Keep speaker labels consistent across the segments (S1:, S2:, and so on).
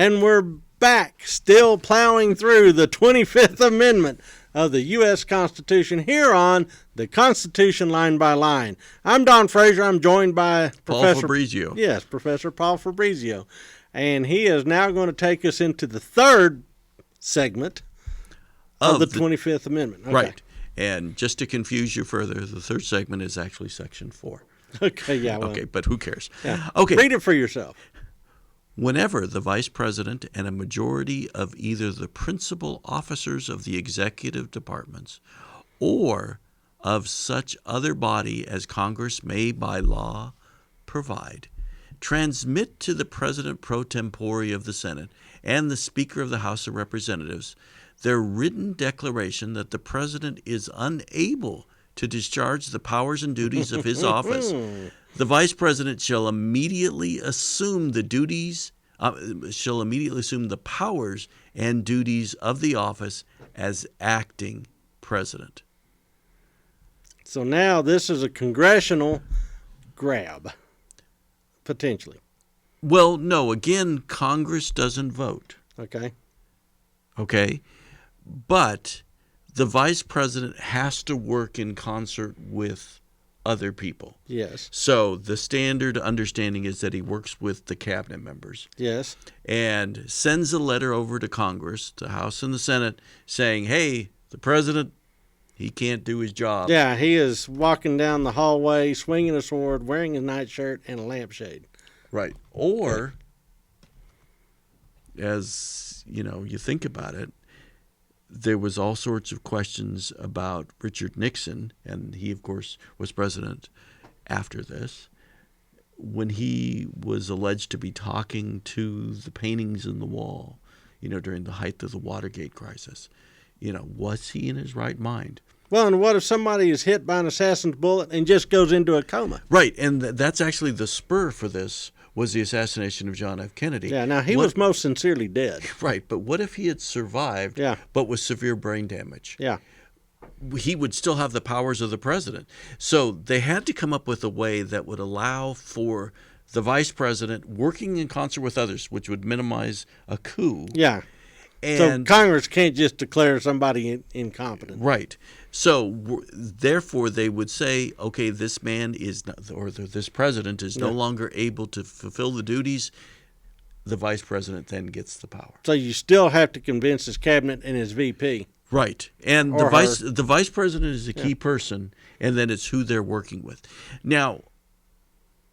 S1: And we're back, still plowing through the 25th Amendment of the U.S. Constitution here on the Constitution Line by Line. I'm Don Fraser. I'm joined by
S2: Paul Fabrizio.
S1: Yes, Professor Paul Fabrizio. And he is now going to take us into the third segment of the 25th Amendment. Okay.
S2: Right. And just to confuse you further, the third segment is actually Section 4.
S1: Okay, yeah. Well,
S2: okay, but who cares?
S1: Yeah.
S2: Okay.
S1: Read it for yourself.
S2: Whenever the Vice President and a majority of either the principal officers of the executive departments or of such other body as Congress may by law provide transmit to the President pro tempore of the Senate and the Speaker of the House of Representatives their written declaration that the President is unable to discharge the powers and duties of his office, the Vice President shall immediately assume the powers and duties of the office as acting President.
S1: So now this is a congressional grab, potentially.
S2: Well, no. Again, Congress doesn't vote.
S1: Okay.
S2: But the Vice President has to work in concert with other people.
S1: Yes.
S2: So the standard understanding is that he works with the cabinet members.
S1: Yes.
S2: And sends a letter over to Congress, the House and the Senate, saying, hey, the President, he can't do his job.
S1: Yeah, he is walking down the hallway, swinging a sword, wearing a nightshirt, and a lampshade.
S2: Right. Or, as you think about it, there was all sorts of questions about Richard Nixon, and he, of course, was president after this, when he was alleged to be talking to the paintings in the wall, during the height of the Watergate crisis. Was he in his right mind?
S1: Well, and what if somebody is hit by an assassin's bullet and just goes into a coma?
S2: Right, and that's actually the spur for this was the assassination of John F. Kennedy.
S1: Yeah, now he was most sincerely dead.
S2: Right, but what if he had survived, but with severe brain damage?
S1: Yeah.
S2: He would still have the powers of the president. So they had to come up with a way that would allow for the vice president working in concert with others, which would minimize a coup.
S1: Yeah.
S2: And
S1: so Congress can't just declare somebody incompetent.
S2: Right. So therefore they would say, okay, this man is not, or this president is no longer able to fulfill the duties. The vice president then gets the power.
S1: So you still have to convince his cabinet and his VP.
S2: Right. And the vice president is a key person, and then it's who they're working with. Now,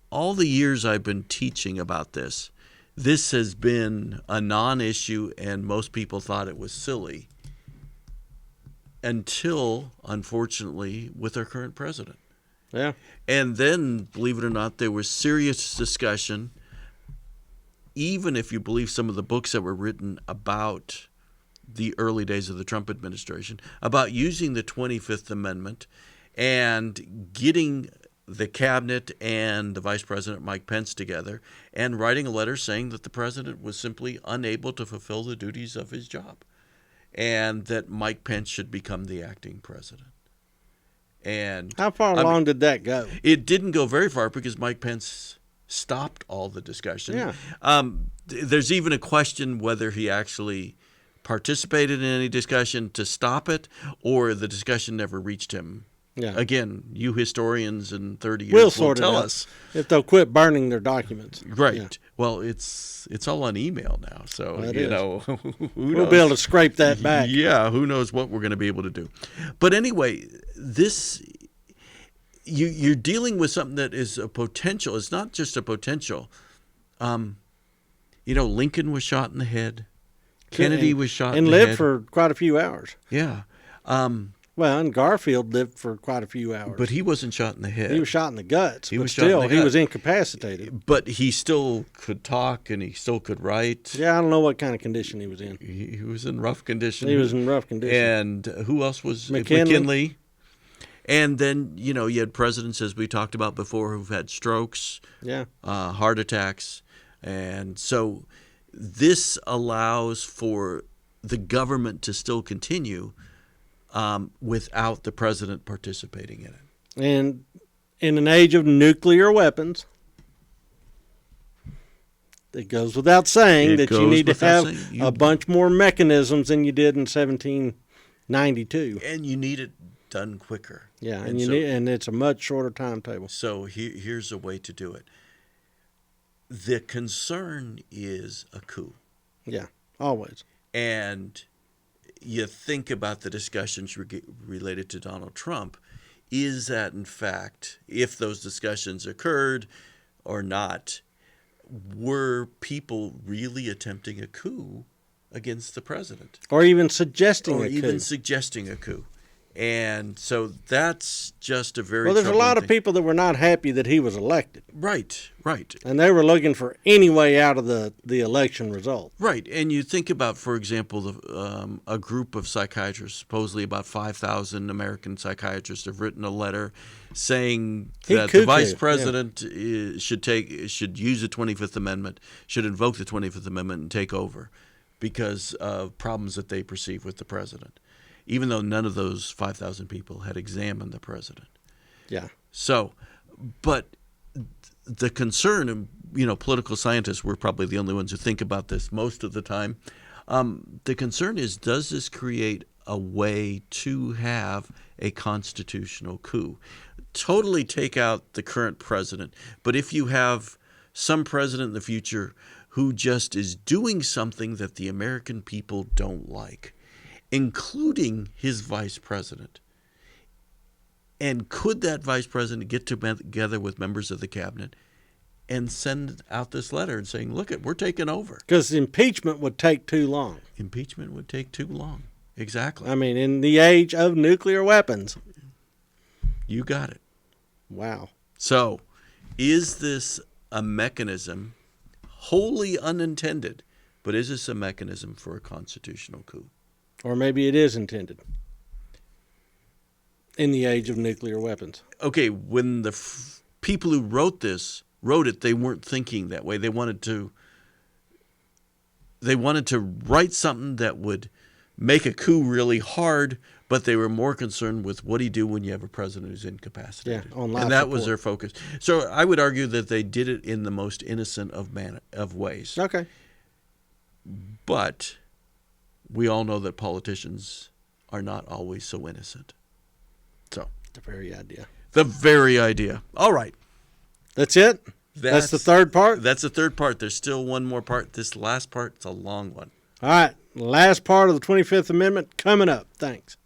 S2: all the years I've been teaching about this has been a non-issue, and most people thought it was silly until, unfortunately, with our current president.
S1: Yeah.
S2: And then, believe it or not, there was serious discussion, even if you believe some of the books that were written about the early days of the Trump administration, about using the 25th Amendment and getting the cabinet and the Vice President Mike Pence together and writing a letter saying that the president was simply unable to fulfill the duties of his job and that Mike Pence should become the acting president. And
S1: how far along did that go?
S2: It didn't go very far because Mike Pence stopped all the discussion.
S1: Yeah.
S2: There's even a question whether he actually participated in any discussion to stop it or the discussion never reached him.
S1: Yeah.
S2: Again, you historians in 30 years will tell us
S1: if they'll quit burning their documents.
S2: Right.
S1: Yeah.
S2: Well, it's all on email now, so
S1: we'll be able to scrape that back.
S2: Yeah, who knows what we're going to be able to do. But anyway, this you're dealing with something that is a potential. It's not just a potential. Lincoln was shot in the head. Kennedy was shot in the head.
S1: And lived for quite a few hours.
S2: Yeah.
S1: Well, and Garfield lived for quite a few hours.
S2: But he wasn't shot in the head.
S1: He was shot in the guts.
S2: He was
S1: incapacitated.
S2: But he still could talk and he still could write.
S1: Yeah, I don't know what kind of condition he was in.
S2: He was in rough condition. And who else was
S1: McKinley.
S2: And then, you had presidents, as we talked about before, who've had strokes, heart attacks. And so this allows for the government to still continue without the president participating in it.
S1: And in an age of nuclear weapons, it goes without saying
S2: It
S1: that you
S2: goes
S1: need to
S2: without
S1: have
S2: saying.
S1: a bunch more mechanisms than you did in 1792.
S2: And you need it done quicker.
S1: Yeah,
S2: and so,
S1: and it's a much shorter timetable.
S2: So here's a way to do it. The concern is a coup.
S1: Yeah, always.
S2: And you think about the discussions related to Donald Trump. Is that, in fact, if those discussions occurred or not, were people really attempting a coup against the president?
S1: Or even suggesting
S2: Or
S1: a coup.
S2: even suggesting a coup. And so that's just a very
S1: Well, there's a lot of
S2: thing.
S1: people that were not happy that he was elected.
S2: Right.
S1: And they were looking for any way out of the election result.
S2: Right. And you think about, for example, a group of psychiatrists, supposedly about 5,000 American psychiatrists, have written a letter saying that the vice president should use the 25th Amendment, should invoke the 25th Amendment and take over because of problems that they perceive with the president, even though none of those 5,000 people had examined the president.
S1: Yeah.
S2: So, but the concern, and political scientists were probably the only ones who think about this most of the time. The concern is, does this create a way to have a constitutional coup? Totally take out the current president, but if you have some president in the future who just is doing something that the American people don't like, including his vice president, and could that vice president get together with members of the cabinet and send out this letter and saying, look, we're taking over?
S1: Because impeachment would take too long.
S2: Impeachment would take too long. Exactly.
S1: I mean, in the age of nuclear weapons.
S2: You got it.
S1: Wow.
S2: So, is this a mechanism, wholly unintended, but is this a mechanism for a constitutional coup?
S1: Or maybe it is intended in the age of nuclear weapons.
S2: Okay, when the people who wrote it, they weren't thinking that way. They wanted to write something that would make a coup really hard, but they were more concerned with what do you do when you have a president who's incapacitated.
S1: Yeah, on life
S2: and that
S1: support.
S2: was their focus. So I would argue that they did it in the most innocent of ways.
S1: Okay.
S2: But we all know that politicians are not always so innocent. So
S1: The very idea.
S2: the very idea. All right.
S1: That's it? That's the third part?
S2: That's the third part. There's still one more part. This last part is a long one.
S1: All right. Last part of the 25th Amendment coming up. Thanks.